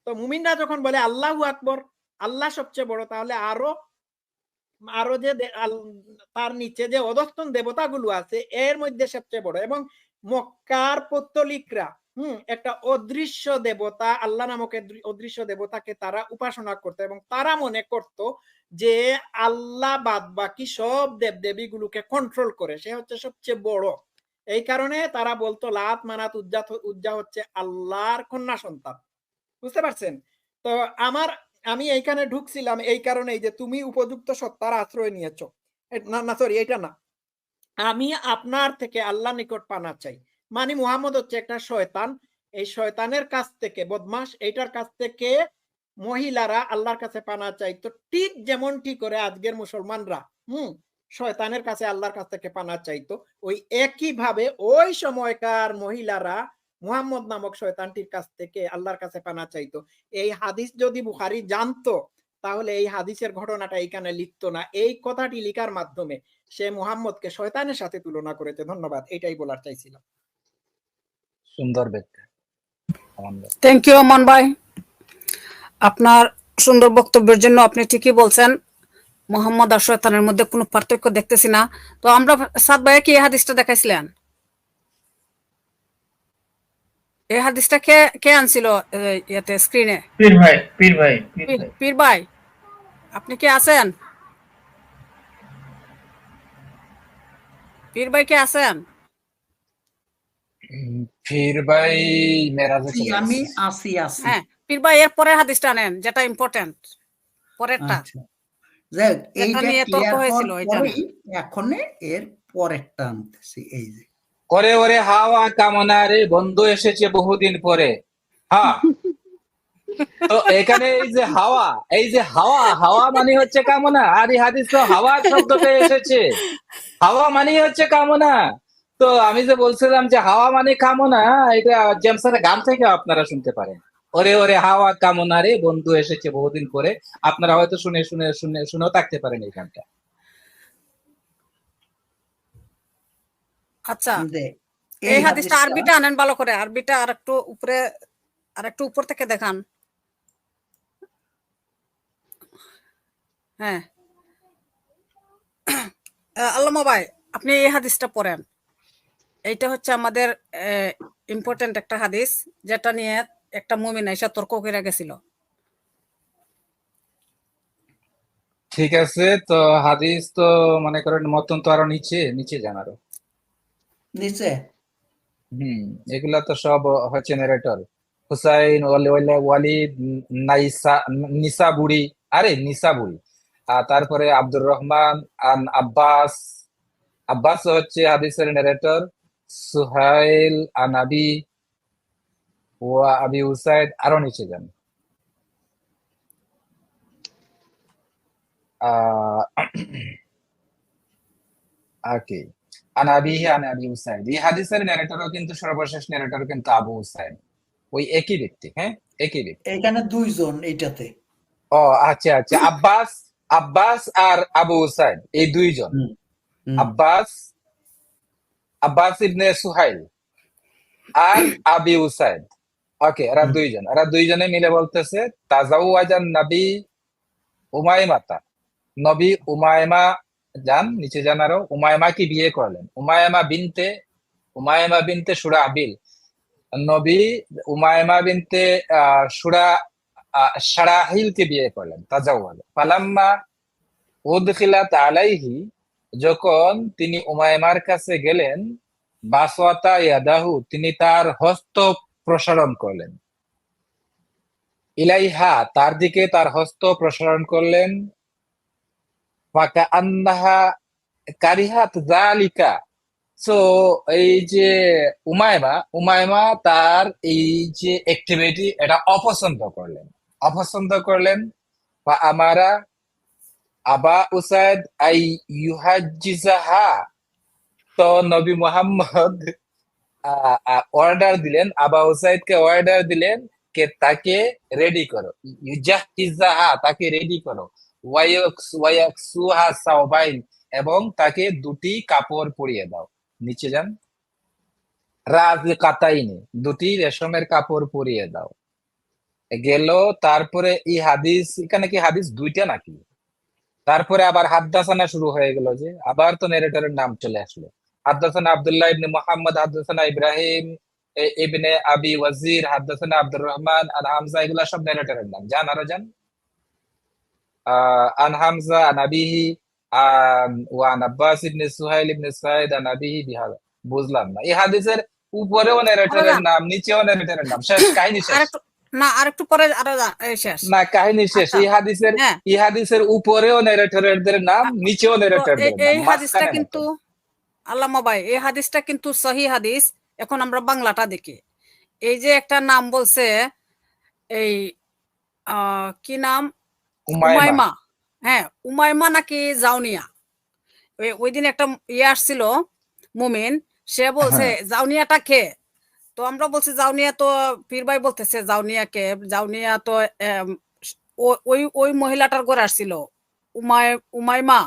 তো মুমিনরা যখন বলে আল্লাহু আকবর, আল্লাহ সবচেয়ে বড়, তাহলে আরো যে তার নিচে যে অধস্তন দেবতাগুলো আছে এর মধ্যে সবচেয়ে বড়। এবং মক্কার পৌত্তলিকরা একটা অদৃশ্য দেবতা, আল্লাহ নামক অদৃশ্য দেবতাকে তারা উপাসনা করত এবং তারা মনে করত যে আল্লাহ বাদ বাকি সব দেবদেবী গুলোকে কন্ট্রোল করে, সে হচ্ছে সবচেয়ে বড়। এই কারণে তারা বলতো লাত মানাত উজ্জা হচ্ছে আল্লাহর কন্যা সন্তান। বুঝতে পারছেন? তো আমি এইখানে ঢুকছিলাম এই কারণে যে তুমি উপযুক্ত সত্তার আশ্রয় নিয়েছো, না সরি এটা না, আমি আপনার থেকে আল্লাহ নিকট পানা চাই, মানে মুহাম্মদ হচ্ছে একটা শয়তান, এই শয়তানের কাছ থেকে, বদমাশ এইটার কাছ থেকে মহিলারা আল্লাহর কাছে পানা চাইতো, ঠিক যেমনটি করে আজকের মুসলমানরা শয়তানের কাছে আল্লাহর কাছ থেকে পানা চাইতো, ওই একই ভাবে ওই সময়কার মহিলারা মুহাম্মদ নামক শয়তানটির কাছ থেকে আল্লাহর কাছে পানা চাইতো। এই হাদিস যদি বুখারী জানতো তাহলে এই হাদিসের ঘটনাটা এখানে লিখতো না। এই কথাটি লিখার মাধ্যমে সে মুহাম্মদকে শয়তানের সাথে তুলনা করেছে। ধন্যবাদ, এটাই বলার চাইছিলাম। সুন্দর ব্যাখ্যা। আমাদের থ্যাংক ইউ আমান ভাই, আপনার সুন্দর বক্তব্যের জন্য। আপনি ঠিকই বলছেন, মোহাম্মদ আর শয়তানের মধ্যে কোনো পার্থক্য দেখতেছি না। তো আমরা সাদ ভাইয়া কি এই হাদিসটা দেখাইছিলেন? এই হাদিসটা কে কে আনছিল ইয়াতে স্ক্রিনে? পীর ভাই, পীর ভাই, আপনি কি আছেন? পীর ভাই কে আছেন? ফির ভাই মেরাজে চলে আমি গেছে। আসি। হ্যাঁ, পীর ভাই এর পরের হাদিসটা নেন, যেটা ইম্পর্টেন্ট, পরেরটা, আচ্ছা, যাক যেটা এইটা নিয়ে তর্ক ক্লিয়ার হওয়ার হয়েছিল, এটা পরেই এখন এর পরেরটা আনতেছি। এই যে ওরে ওরে হাওয়া কামনা রে, বন্ধু এসেছে বহুদিন পরে। হ্যাঁ, তো এখানে এই যে হাওয়া হাওয়া মানে হচ্ছে কামনা, আর এই হাদিস তো হাওয়ার শব্দটা এসেছে, হাওয়া মানে হচ্ছে কামনা। তো আমি যে বলছিলাম যে হাওয়া মানে কামনা, এটা জেমসের গান থেকে আপনারা শুনতে পারেন। ওরে ওরে হাওয়া কামনা রে, বন্ধু এসেছে বহুদিন পরে। আপনারা হয়তো শুনেও থাকতে পারেন এই গানটা। আচ্ছা, যে এই হাদিসটা আরবিটা আনেন ভালো করে, আরবিটা আরেকটু উপরে, আরেকটু উপর থেকে দেখান। হ্যাঁ, আল্লামা ভাই, আপনি এই হাদিসটা পড়েন। এইটা হচ্ছে আমাদের ইম্পর্টেন্ট একটা হাদিস, যেটা নিয়ে একটা মুমিন এসে তর্ক করে গেছিল। ঠিক আছে, তো হাদিস তো মনে করেন মতন তো আরো নিচে নিচে যান আরো। নিচে এগুলা তো সব হচ্ছে নারেটর। হুসাইন ওয়ালিদ নিসাবুরি, আরে নিসাবুরি। আর তারপরে আব্দুর রহমান আন আব্বাস হচ্ছে হাদিসের নারেটর। সুহাইল আন আবি ওয়া আবি উসাইদ, আরো নিচে যান। ওকে, আন আবি উসাইদ। এই হাদিসের নারেটরও কিন্তু সর্বশেষ নারেটর কিন্তু আবু উসাইদ, ওই একই ব্যক্তি। হ্যাঁ, একই ব্যক্তি। এখানে দুইজন এইটাতে। ও আচ্ছা আচ্ছা, আব্বাস আর আবু উসাইদ, এই দুইজন। আব্বাস ইবনে সুহাইল আর আবি উসাইদ। ওকে, এরা দুইজনে মিলে বলতেছে তাজাওয়াজান নবী উমাইমাতা, নবী উমাইমা যান, নিচে যান আরো, উমাইমা কি বিয়ে করলেন। উমাইমা বিনতে সুরাহবিল, নবী উমাইমা বিনতে সারাহিলকে বিয়ে করলেন। তাজাওয়াজ ফালাম্মা উদখিলাত আলাইহি, যখন তিনি উমাইমার কাছে গেলেন, বাসওয়াতা ইয়াদাহু, তিনি তার হস্ত প্রসারণ করলেন। ইলাইহা, তার দিকে তার হস্ত প্রসারণ করলেন। ফাকাআন্নাহা কারিহাত যালিকা, সো এই যে উমাইমা তার এই যে অ্যাক্টিভিটি, এটা অপছন্দ করলেন। বা আমারা আবা উসাইদ আই ইউহাজ্জিজাহা, তো নবী মুহাম্মদ অর্ডার দিলেন, আবা উসাইদকে অর্ডার দিলেন কে তাকে রেডি করো, ইউজাহিজাহা, তাকে রেডি করো, ওয়ায়াকসুহা সাওবাইন, এবং তাকে দুটি কাপড় পরিয়ে দাও। নিচে যান। রাজিকাতাইনি, দুটি রেশমের কাপড় পরিয়ে দাও। গেল, তারপরে এই হাদিস, এখানে কি হাদিস দুইটা নাকি? তারপরে আবার হাদ্দাসানা শুরু হয়ে গেল, যে আবার তো নেরেটরের নাম চলে আসলো। হাদ্দাসানা আব্দুল্লাহ ইবনে মুহাম্মদ, হাদ্দাসানা ইব্রাহিম ইবনে আবি ওয়াজির, হাদ্দাসানা আব্দুর রহমান আন হামজা, এগুলা সব নেরেটরের নাম। যান আরো যান। আন হামজা আন আবিহি ওয়ান আব্বাস ইবনে সুহাইল ইবনে সাইদ আন আবিহি বিহাদা। বুঝলাম না, এই হাদিসের উপরেও নেরেটরের নাম, নিচেও নেরেটরের নাম। শেষ, কাহিনী শেষ। না, আরেকটু পরে আরো শেষ না, কাহিনী শেষ। এই হাদিসের উপরেও নেরেটরদের নাম, নিচেও নেরেটরদের নাম। এই হাদিসটা কিন্তু আল্লামা ভাই, এই হাদিসটা কিন্তু সহি হাদিস। এখন আমরা বাংলাটা দেখি। এই যে একটা নাম বলছে, এই কি নাম, উমাইমা। হ্যাঁ, উমাইমা নাকি জাউনিয়া। ওই দিন একটা আসছিল মুমিন, সে বলছে জাউনিয়াটা কে? তো আমরা বলছি জাউনিয়া, তো পীর ভাই বলতেছে জাউনিয়াকে, জাউনিয়া তো ওই ওই মহিলাটার ঘরে আসছিল, উমাইমা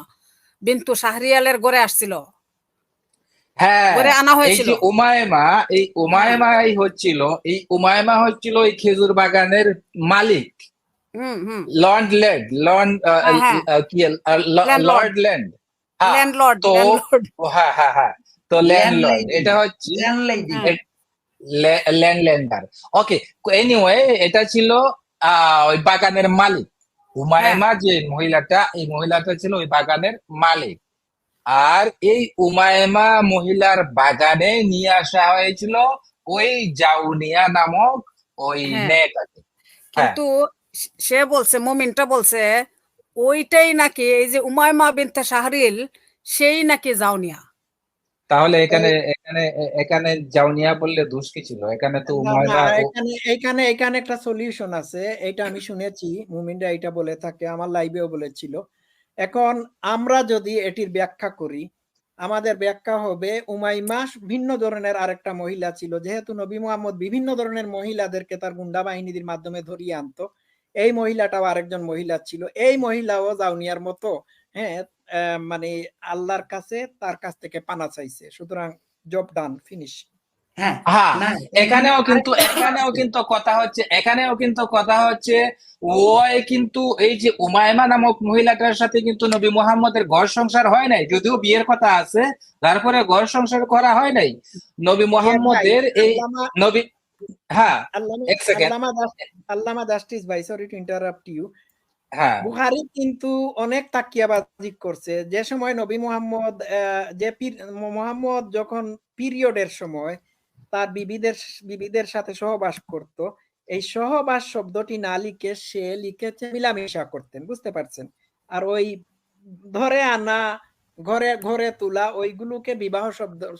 বিন্তু শাহরিয়ালের ঘরে আসছিল, হ্যাঁ, ঘরে আনা এই হয়েছিল। যে উমায়মা, এই উমায়মাই হচ্ছিল, এই উমায়মা হচ্ছিল এই খেজুর বাগানের মালিক, হুম হুম লর্ড ল্যান্ড, লর্ড হ্যাঁ হ্যাঁ, ল্যান্ডলর্ড, লর্ড ল্যান্ড। হ্যাঁ, ল্যান্ডলর্ড, তো ল্যান্ডলর্ড। হ্যাঁ হ্যাঁ হ্যাঁ, তো ল্যান্ডলর্ড ল্যান্ডলেডি, এটা হচ্ছে ল্যান্ডলেডি। হ্যাঁ ল্যান্ডল্যান্ডার। ওকে, এনিওয়ে এটা ছিল ওই বাগানের মালিক। হ্যাঁ উমায়মা যে মহিলাটা, এই মহিলাটা ছিল ওই বাগানের মালিক। আর এই উমায়মা মহিলার বাগানে নিয়ে আসা হয়েছিল ওই জাউনিয়া নামক ওই হ্যাঁ, মেয়েটাকে। হ্যাঁ, কিন্তু সে বলছে, মুমিনটা বলছে ওইটাই নাকি এই যে উমাইমা বিনতে শাহরিল, সেই নাকি জাউনিয়া। তাহলে এখানে এখানে এখানে জাউনিয়া বললে দোষ কি ছিল? এখানে তো না না, উমায়মা এখানে এখানে এখানে একটা সলিউশন আছে, এটা আমি শুনেছি, মুমিনরা এটা বলে থাকে, আমার লাইভেও বলেছিল। এখন আমরা যদি এটির ব্যাখ্যা করি, আমাদের ব্যাখ্যা হবে উমাইমা ভিন্ন ধরনের আরেকটা মহিলা ছিল, যেহেতু নবী মুহাম্মদ বিভিন্ন ধরনের মহিলাদেরকে তার গুন্ডা বাহিনীর মাধ্যমে ধরিয়ে আনতো, এই মহিলাটাও আরেকজন মহিলা ছিল, এই মহিলাও জাউনিয়ার মতো, হ্যাঁ, মানে আল্লাহর কাছে তার কাছ থেকে পানা চাইছে, সুতরাং জব ডান, ফিনিশ। হ্যাঁ, হ্যাঁ, না এখানেও কিন্তু আরেকটা এখানেও কিন্তু কথা হচ্ছে ওই কিন্তু এই যে উমায়মা নামক মহিলাটার সাথে কিন্তু নবী মুহাম্মদের ঘর সংসার হয় নাই, যদিও বিয়ের কথা আছে, তারপরে ঘর সংসার করা হয় নাই নবী ভাই, মুহাম্মদের এই আল্লামা নবী। হ্যাঁ, আল্লামা এক সেকেন্ড। আল্লামা জাস্টিস ভাই, সরি টু ইন্টারাপ্ট ইউ, হ্যাঁ, বুখারী কিন্তু অনেক তাকিয়াবাজি করছে, যে সময় নবী মুহাম্মদ মুহাম্মদ যখন পিরিয়ডের সময় তার বিবিদের সাথে সহবাস করত, এই সহবাস শব্দটি না লিখে সে লিখেছে মিলামেশা করতেন, বুঝতে পারছেন? আর ওই ধরে আনা, ঘরে ঘরে তোলা, ওইগুলোকে বিবাহ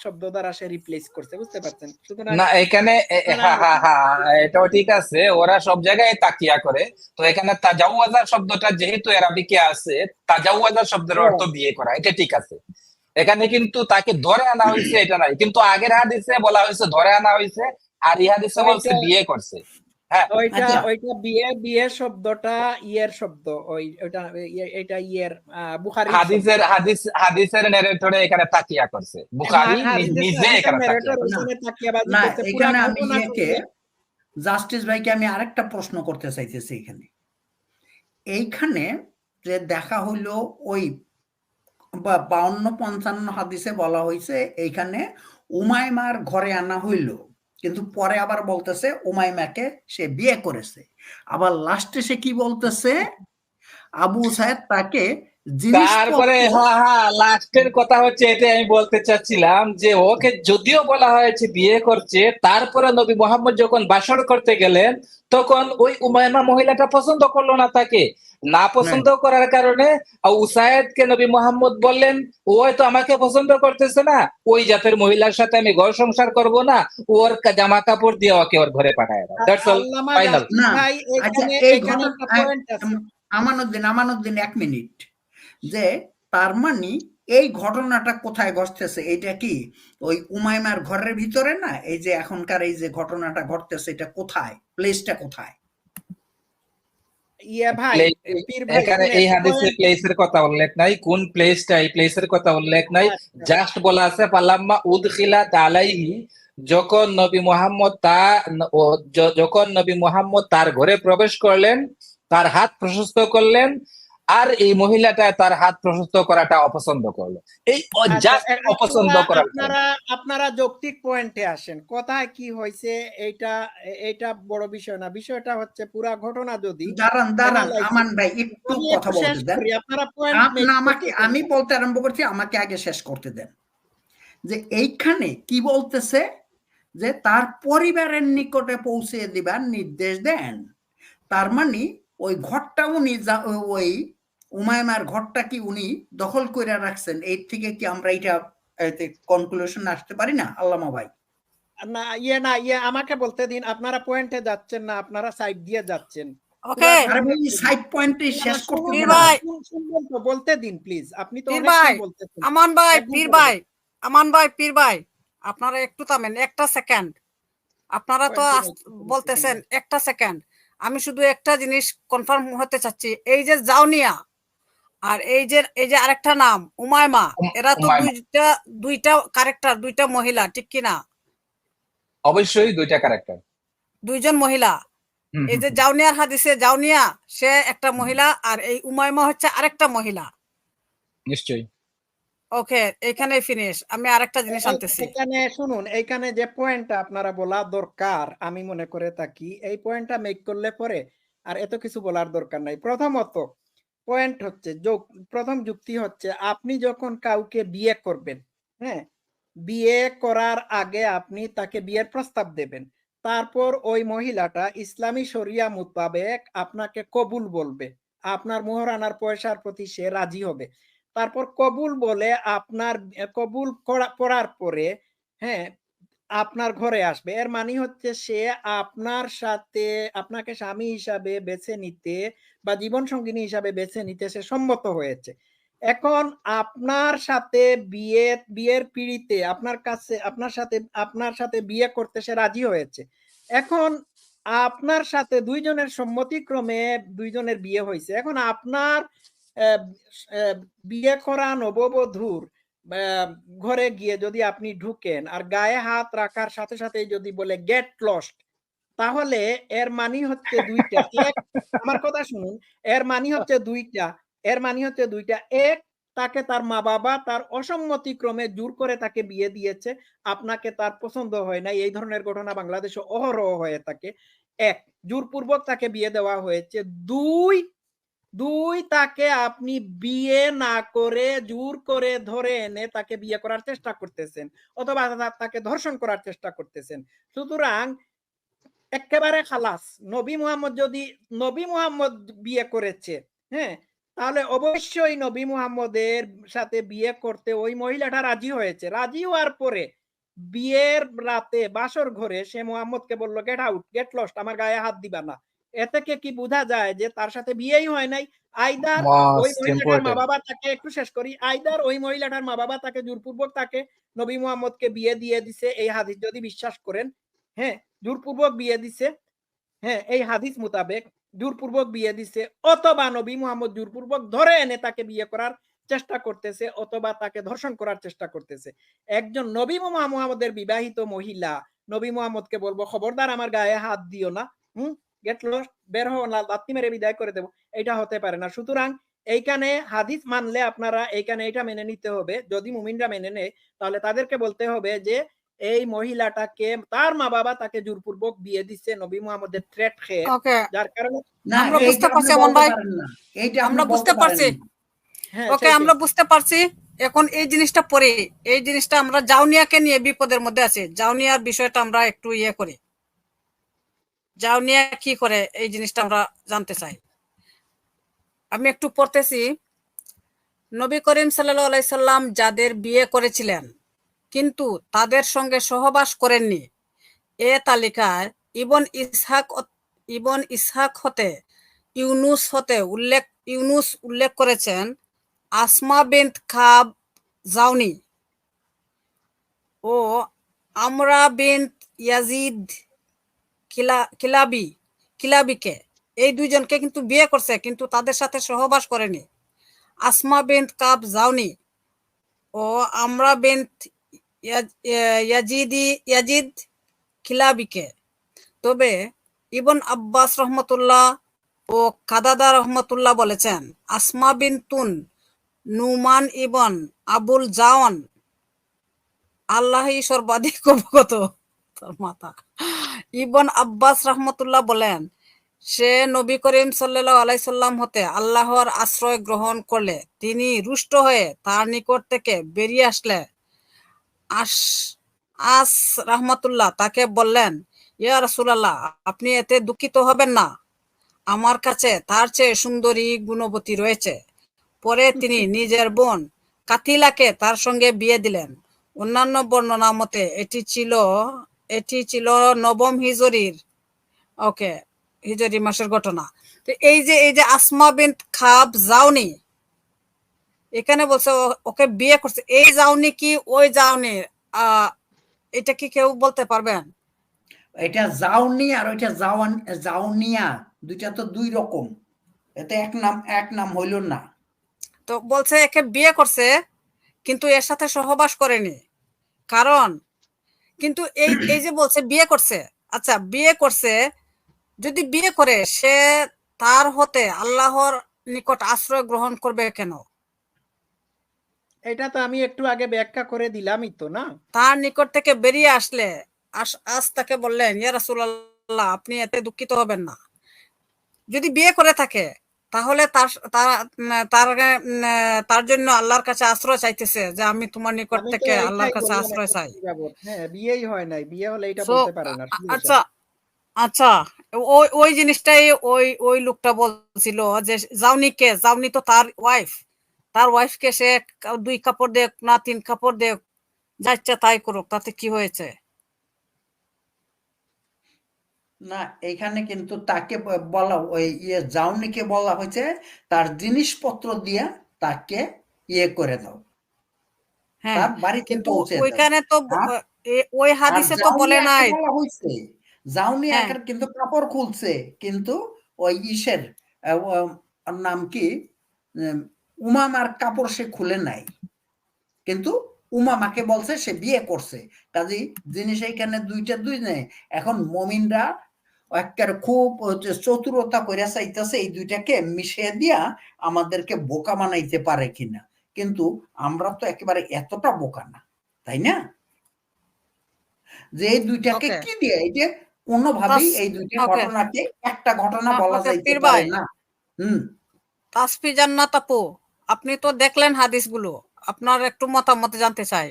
শব্দ দ্বারা সে রিপ্লেস করছে, বুঝতে পারছেন? সুতরাং না এখানে আপনারা হ্যাঁ হ্যাঁ হ্যাঁ, এটাও ঠিক আছে, ওরা সব জায়গায় তাকিয়া করে। তো এখানে তাজাওয়াজা শব্দটা যেহেতু আরবিকে আছে, তাজাওয়াজা শব্দের অর্থ বিয়ে করা, এটা ঠিক আছে। এখানে কিন্তু তাকে ধরে আনা হয়েছে এটা নাই, কিন্তু আগের হাদিসে বলা হয়েছে ধরে আনা হয়েছে, আর এই হাদিসে বলছে ওইটা বিয়ে করছে। হ্যাঁ, ওইটা আচ্ছা, ওইটা বিয়ে শব্দটা ইয়ের শব্দ, ওইটা এটা ইয়ের বুখারীর শব্দ। হাদিসের নেরেটরে এখানে তাকিয়া করছে, বুখারী নিজে এখানে তাকিয়া narrator করছে। না ওইখানে তাকিয়াবাজি না করছে, পুরা এখানে আমি ঘটনা ইয়েকে, শুনে। জাস্টিস ভাইকে আমি আরেকটা প্রশ্ন করতে চাইতেছি। এইখানে যে দেখা হইলো ওই 52-55 হাদিসে বলা হয়েছে এইখানে উমাইমার ঘরে আনা হইল, কিন্তু পরে আবার বলতেছে উমাইমাকে সে বিয়ে করেছে। আবার লাস্টে সে কি বলতেছে, আবু সাহেব তাকে তারপরে জিনিসপত্র, হ্যাঁ হ্যাঁ, লাস্টের কথা হচ্ছে এটাই আমি বলতে চাচ্ছিলাম, যে ওকে যদিও বলা হয়েছে বিয়ে করছে, তারপরে নবী মোহাম্মদ যখন বাসর করতে গেলেন, তখন ওই উমায়মা মহিলাটা পছন্দ করলো না তাকে। না পছন্দ করার কারণে উসায়েদকে নবী মোহাম্মদ বললেন, ও হয়তো আমাকে পছন্দ করতেছে না, ওই জাতের মহিলার সাথে আমি ঘর সংসার করব না, ওর জামা কাপড় দিয়ে ওকে ওর ঘরে পাঠায় দাও। That's all, Allama final. Justice না ভাই, আচ্ছা এখানে এই এখানে ঘটনা একটা পয়েন্ট আছে। আমানুদ্দিন 1 মিনিট, যে তার মানে এই ঘটনাটা কোথায় ঘটতেছে, এটা কি ওই উমাইমার ঘরের ভিতরে না? এই যে এখনকার এই যে ঘটনাটা ঘটতেছে, এটা কোথায়, প্লেসটা কোথায়? ইয়ে ভাই, পীর ভাই, এখানে এই হাদিসে প্লেসের কথা উল্লেখ নাই, কোন প্লেসটা, এই প্লেসের কথা উল্লেখ নাই। জাস্ট বলা আছে পালাম্মা উদখিলাত আলাইহি, যখন নবী মুহাম্মদ তার ঘরে প্রবেশ করলেন, তার হাত প্রশস্ত করলেন, আর এই মহিলাটা তার হাত প্রশস্ত করাটা অপছন্দ করলো। এই জাস্ট অপছন্দ করার কারণে। আপনারা যৌক্তিক পয়েন্টে আসেন, কোথায় কি হয়েছে এটা বড় বিষয় না, বিষয়টা হচ্ছে পুরা ঘটনা যদি দাঁড়ান আমান ভাই, একটু আমি কথা একটু বলতে শেষ দেন। করি, আপনারা পয়েন্ট আমি বলতে আরম্ভ করছি, আমাকে আগে শেষ করতে দেন। যে এইখানে কি বলতেছে, যে তার পরিবারের নিকটে পৌঁছে দিবার নির্দেশ দেন। তার মানে ওই ঘরটা উনি ওই উমাইমার ঘরটা কি উনি দখল করে রাখছেন? এর থেকে কি আমরা এটা কনক্লুশন আসতে পারি না আল্লামা ভাই? না ইয়ে আমাকে বলতে দিন, আপনারা পয়েন্টে যাচ্ছেন না, আপনারা সাইড দিয়ে যাচ্ছেন। ওকে আরে ভাই সাইড পয়েন্টে শেষ করতে পীর দেন। ভাই, শুনবেন তো, বলতে দিন প্লিজ, আপনি তো পীর অনেক ভাই, বলতেছেন। আমান ভাই, পীর ভাই, পীর ভাই, আপনারা একটু থামেন, একটা সেকেন্ড। আপনারা তো Point টি make বলতেছেন করতেছেন। একটা সেকেন্ড, আমি শুধু একটা জিনিস কনফার্ম হতে চাচ্ছি, এই যে জাউনিয়া আর এই যে আরেকটা নাম উমায়মা, এরা তো উমাইমা দুইটা ক্যারেক্টার, দুইটা মহিলা, ঠিক কিনা? অবশ্যই দুইটা ক্যারেক্টার। দুইজন মহিলা। এই যে জাউনিয়ার হাদিসে জাউনিয়া সে একটা মহিলা, আর এই উমায়মা হচ্ছে আরেকটা মহিলা। নিশ্চয়ই। ওকে, এখানে ফিনিশ। আমি আরেকটা জিনিস আনতেছি। এখানে শুনুন, এইখানে যে পয়েন্টটা আপনারা বলা দরকার আমি মনে করে থাকি, এই পয়েন্টটা মেক করলে পরে আর এত কিছু বলার দরকার নাই। প্রথমত পয়েন্ট হচ্ছে, প্রথম যুক্তি হচ্ছে, আপনি যখন কাউকে বিয়ে করবেন, হ্যাঁ, বিয়ে করার আগে আপনি তাকে বিয়ের প্রস্তাব দেবেন, তারপর ওই মহিলাটা ইসলামী শরিয়া মোতাবেক আপনাকে কবুল বলবে, আপনার মোহরানার পয়সার প্রতি সে রাজি হবে। তারপর কবুল বলে আপনার কবুল করার পরে, হ্যাঁ, আপনার ঘরে আসবে। এর মানে হচ্ছে সে আপনার সাথে আপনাকে স্বামী হিসাবে বেছে নিতে বা জীবন সঙ্গিনী হিসাবে বেছে নিতে সে সম্মত হয়েছে। এখন আপনার সাথে বিয়ের পিঁড়িতে আপনার সাথে বিয়ে করতে সে রাজি হয়েছে। এখন আপনার সাথে দুইজনের সম্মতিক্রমে দুইজনের বিয়ে হয়েছে। এখন আপনার বিয়ে করা নববধূর ঘরে গিয়ে যদি আপনি ঢুকেন আর গায়ে হাত রাখার সাথে সাথে যদি বলে গেট লস্ট, তাহলে এর মানে হচ্ছে দুইটা। এক, আমার কথা শুনুন, এর মানে হচ্ছে দুইটা। এক, তাকে তার মা বাবা তার অসম্মতিক্রমে জোর করে তাকে বিয়ে দিয়েছে, আপনাকে তার পছন্দ হয় না, এই ধরনের ঘটনা বাংলাদেশে অহরহ হয়ে থাকে। এক, জোরপূর্বক তাকে বিয়ে দেওয়া হয়েছে। দুই, তাকে আপনি বিয়ে না করে জোর করে ধরে এনে তাকে বিয়ে করার চেষ্টা করতেছেন, অথবা তাকে ধর্ষণ করার চেষ্টা করতেছেন। সুতরাং একেবারে খালাস। নবী মুহাম্মদ বিয়ে করেছে, হ্যাঁ, তাহলে অবশ্যই নবী মুহাম্মদের সাথে বিয়ে করতে ওই মহিলাটা রাজি হয়েছে। রাজি হওয়ার পরে বিয়ের রাতে বাসর ঘরে সে মুহাম্মদকে বলল, গেট আউট, গেট লস্ট, আমার গায়ে হাত দিবা না। এ থেকে কি বোঝা যায় যে তার সাথে বিয়েই হয় নাই? আইদার ওই মোস্ট মহিলাটার মা ইম্পর্টেন্ট। বাবা তাকে, একটু শেষ করি, আইদার ওই মহিলাটার মা বাবা তাকে জোরপূর্বক তাকে নবী মুহাম্মদকে বিয়ে দিয়ে দিছে, এই হাদিস যদি বিশ্বাস করেন, হ্যাঁ, জোরপূর্বক বিয়ে দিছে, হ্যাঁ, এই হাদিস মোতাবেক জোরপূর্বক বিয়ে দিছে, অথবা নবী মুহাম্মদ জোরপূর্বক ধরে এনে তাকে বিয়ে করার চেষ্টা করতেছে, অথবা তাকে ধর্ষণ করার চেষ্টা করতেছে। একজন নবী মুহাম্মদের বিবাহিত মহিলা নবী মুহাম্মদকে বলবো, খবরদার আমার গায়ে হাত দিও না, গেট লস্ট, বের হও না, লাত্তি মেরে বিদায় করে দেবো, এটা হতে পারে না। সুতরাং এইখানে হাদিস মানলে আপনারা এইখানে এটা মেনে নিতে হবে, যদি মুমিনরা মেনে নেয় তাহলে তাদেরকে বলতে হবে যে এই মহিলাটাকে তার মা বাবা তাকে জোরপূর্বক বিয়ে দিচ্ছে নবী মুহাম্মদের থ্রেট খেয়ে, ওকে, যার কারণে না, আমরা এইটা বুঝতে আপনি পারছি এমন বলতে ভাই, পারেন না। এইটা আপনি আমরা বলতে বুঝতে পারেন পারছি। না। হ্যাঁ, ওকে, আমরা বুঝতে পারছি। এখন এই জিনিসটা পরে, এই জিনিসটা আমরা জাউনিয়াকে নিয়ে বিপদের মধ্যে আছি। জাউনিয়ার বিষয়টা আমরা একটু ইয়ে করি, জাউনিয়া কি করে এই জিনিসটা আমরা জানতে চাই। আমি একটু পড়তেছি। নবী করিম সাল্লাল্লাহু আলাইহি সাল্লাম যাদের বিয়ে করেছিলেন কিন্তু তাদের সঙ্গে সহবাস করেননি, এ তালিকায় ইবন ইসহাক হতে ইউনুস উল্লেখ করেছেন আসমা বিনত খাব জাউনি ও আমরা বিনত ইয়াজিদ কিলাবিকে। এই দুইজনকে কিন্তু বিয়ে করছে, কিন্তু তাদের সাথে সহবাস করেনি। আসমা বিনত কাব জাউনি ও আমরা বিনত ইয়াজিদ কিলাবিকে। তবে ইবন আব্বাস রহমতুল্লাহ ও কাদাদা রহমতুল্লাহ বলেছেন আসমা বিনতুন নুমান ইবন আবুল জাওয়ান আল্লাহই সর্বাধিক অবগত। তার মাথা। ইবন আব্বাস রহমতুল্লাহ বলেন, সে নবী করিম সাল্লাল্লাহু আলাইহি সাল্লাম হতে আল্লাহর আশ্রয় গ্রহণ করলে তিনি রুষ্ট হয়ে তার নিকট থেকে বেরিয়ে আসলে আস রহমতুল্লাহ তাকে বললেন, ইয়া রাসূলুল্লাহ, আপনি এতে দুঃখিত হবেন না, আমার কাছে তার চেয়ে সুন্দরী গুণবতী রয়েছে। পরে তিনি নিজের বোন কাতিলাকে তার সঙ্গে বিয়ে দিলেন। অন্যান্য বর্ণনা মতে এটি ছিল নবম হিজরির হিজরি মাসের ঘটনা। তো এই যে আসমা বিনত খাব জাউনি, এখানে বলছে ওকে বিয়ে করছে, এই জাউনি কি ওই জাউনি? এটা কি কেউ বলতে পারবেন? এটা জাউনি আর ওইটা জাউনিয়া, দুইটা তো দুই রকম, এতে এক নাম হইল না। তো বলছে একে বিয়ে করছে কিন্তু এর সাথে সহবাস করেনি, কারণ কিন্তু এই যে বলছে বিয়ে করছে, আচ্ছা বিয়ে করছে, যদি বিয়ে করে সে তার হতে আল্লাহর নিকট আশ্রয় গ্রহণ করবে কেন? এটা তো আমি একটু আগে ব্যাখ্যা করে দিলামই তো না। তার নিকট থেকে বেরিয়ে আসলে আজ তাকে বললেন, ইয়া রাসূলুল্লাহ আপনি এতে দুঃখিত হবেন না। যদি বিয়ে করে থাকে তাহলে তার জন্য আল্লাহর কাছে আশ্রয় চাইতেছে যে আমি তোমার নিকট আমি তো থেকে আল্লাহর এইটাই কাছে বললাম আশ্রয় চাই। এতক্ষণ যাবত। হ্যাঁ, বিয়েই হয় নাই, বিয়ে হলে এটা সো বলতে পারে না, ঠিক আছে। আচ্ছা আচ্ছা, ওই জিনিসটাই ওই লোকটা বলছিল যে জাউনি তো তার ওয়াইফকে সে 2 কাপড় দেখ না 3 কাপড় দেখ, যা ইচ্ছা তাই করুক, তাতে কি হয়েছে? না, এখানে কিন্তু তাকে বলা, ওই জাউনিকে বলা হয়েছে তার জিনিসপত্র দিয়া তাকে করে দাও, হ্যাঁ, তার বাড়িতে কিন্তু পৌঁছে দাও। ওইখানে তো আর ওই আর হাদিসে তো বলে নাই। বলা হয়েছে, জাউনি হ্যাঁ একার কিন্তু কাপড় খুলছে, কিন্তু ওই ইসের ওর নাম কি, উমামার কাপড় সে খুলে নাই, কিন্তু উমামাকে বলছে সে বিয়ে করছে। কাজী জিনিস এইখানে দুই নেই। এখন মমিনরা একেবারে খুব চতুরতা করে চাইতেছে এই দুইটাকে মিশিয়ে দিয়া আমাদেরকে বোকা বানাইতে পারে কিনা, কিন্তু আমরা তো একেবারে এতটা বোকা না, তাই না? যে এই দুইটাকে ওকে কি দিয়ে, এই যে কোনোভাবেই এই দুইটা ওকে ঘটনাকে একটা ঘটনা বলা ওকে যাইতে পীর পারে ভাই, না। তাসফি জান্নাত আপু, আপনি তো দেখলেন হাদিসগুলো, আপনার একটু মতামত জানতে চাই।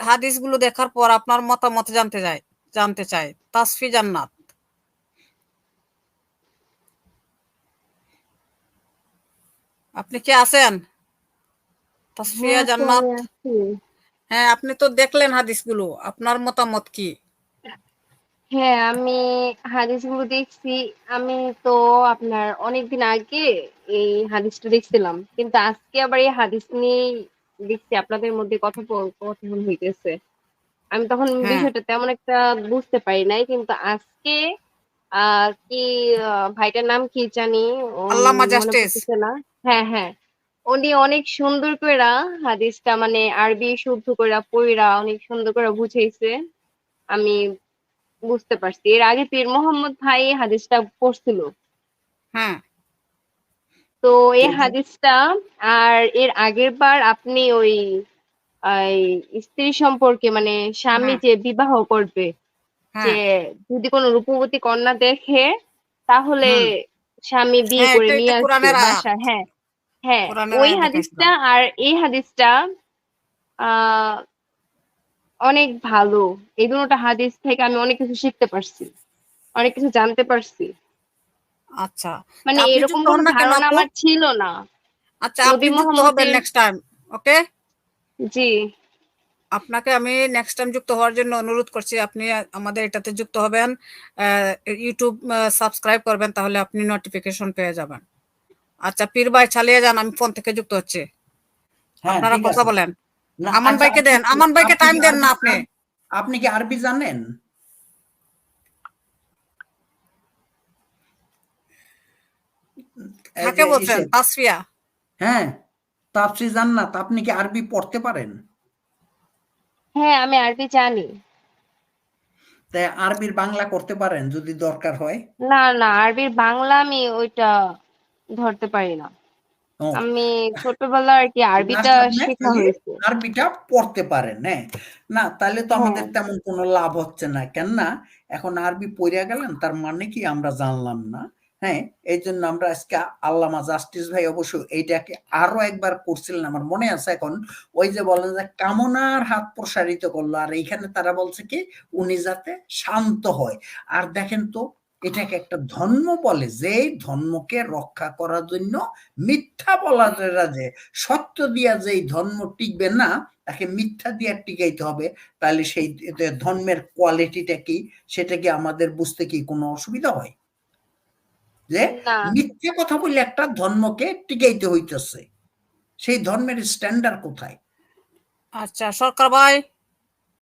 হাদিসগুলো দেখার পর আপনার মতামত জানতে চাই। তাসফি জান্নাত, আপনি কি আছেন? তাসফিয়া হ্যাঁ আপু, জান্নাত, আমি আছি। হ্যাঁ আপনি তো দেখলেন হাদিসগুলো, আপনার মতামত কি? হ্যাঁ, আমি হাদিসগুলো দেখছি। আমি তো আপনার অনেকদিন আগে এই হাদিসটা দেখছিলাম, কিন্তু আজকে আবার এই হাদিস নিয়েই দেখছি আপনাদের মধ্যে কথোপকথন হইতেছে। আমি তখন হ্যাঁ বিষয়টা তেমন একটা বুঝতে পারি নাই, কিন্তু আজকে কি ভাইটার নাম কি জানি, আল্লামা মনে জাস্টিস, পড়তেছে না। হ্যাঁ হ্যাঁ, উনি অনেক সুন্দর কইরা হাদিসটা মানে আরবি শুদ্ধ কইরা পইরা অনেক সুন্দর করে বুঝাইছে। আমি বুঝতে পারছি। এর আগে পীর মোহাম্মদ ভাই এই হাদিসটা পড়ছিল। হ্যাঁ তো এই হাদিসটা, আর এর আগের বার আপনি ওই স্ত্রী সম্পর্কে মানে স্বামী হ্যাঁ যে বিবাহ করবে, যে হ্যাঁ যদি কোনো রূপবতী কন্যা দেখে তাহলে স্বামী বিয়ে হ্যাঁ, করে এটা নিয়ে আসবে কোরআনের আয়াত, বাসায়। হ্যাঁ হ্যাঁ, কোরআনের ওই আয়াত হাদিসটা দেখাইছিলাম। আর এই হাদিসটা আহ অনেক ভালো। এই দুটো হাদিস থেকে আমি অনেক কিছু শিখতে পারছি, অনেক কিছু জানতে পারছি। আচ্ছা, মানে আপনি এরকম যুক্ত কোনো হন না কেন ধারণা আপু? আমার ছিল না আচ্ছা, নবী আপনি যুক্ত হবেন মোহাম্মদের। Next time. ওকে, জি আপনাকে আমি নেক্সট টাইম যুক্ত হওয়ার জন্য অনুরোধ করছি। আপনি আমাদের এটাতে যুক্ত হবেন, ইউটিউব সাবস্ক্রাইব করবেন, তাহলে আপনি নোটিফিকেশন পেয়ে যাবেন। আচ্ছা পীর ভাই চালিয়ে যান, আমি ফোন থেকে যুক্ত হচ্ছি, হ্যাঁ, আপনারা ঠিক কথা আছে। বলেন। না, আমান আচ্ছা, ভাইকে দেন, আমান ভাইকে টাইম দেন না আপনি। আপনি কি আরবি জানেন? এই কাকে যে বলছেন? তাসফিয়া? হ্যাঁ, তাফসি জান্নাত, আপনি কি আরবি পড়তে পারেন? হ্যাঁ, আমি আরবি জানি। তাই আরবির বাংলা করতে পারেন যদি দরকার হয়? না না, আরবির বাংলা আমি ওইটা ধরতে পারি না। ও, আমি ছোটবেলা আর কি আরবিটা জাস্ট আপনি শেখা খালি হয়েছে। আরবিটা পড়তে পারেন, হ্যাঁ? না, তাহলে তো হ্যাঁ আমাদের তেমন কোনো লাভ হচ্ছে না, কেন না? এখন আরবি পড়িয়া গেলেন, তার মানে কি আমরা জানলাম না, হ্যাঁ? এই জন্য আমরা আজকে আল্লামা জাস্টিস ভাই অবশ্য এইটাকে আরো একবার করছিলেন, আমার মনে আছে এখন। ওই যে বলেন যে কামনার হাত প্রসারিত করলো, আর এইখানে তারা বলছে কি উনি যাতে শান্ত হয়। আর দেখেন তো, এটাকে একটা ধর্ম বলে, যে ধর্মকে রক্ষা করার জন্য মিথ্যা বলা যে সত্য দিয়া যেই ধর্ম টিকবে না, তাকে মিথ্যা দিয়া টিকাইতে হবে। তাহলে সেই ধর্মের কোয়ালিটিটা কি, সেটা কি আমাদের বুঝতে কি কোনো অসুবিধা হয়? যে না, মিথ্যে কথা বলে একটা ধর্মকে টিকাইতে হইতেছে, সেই ধর্মের স্ট্যান্ডার্ড কোথায়? আচ্ছা সরকার ভাই,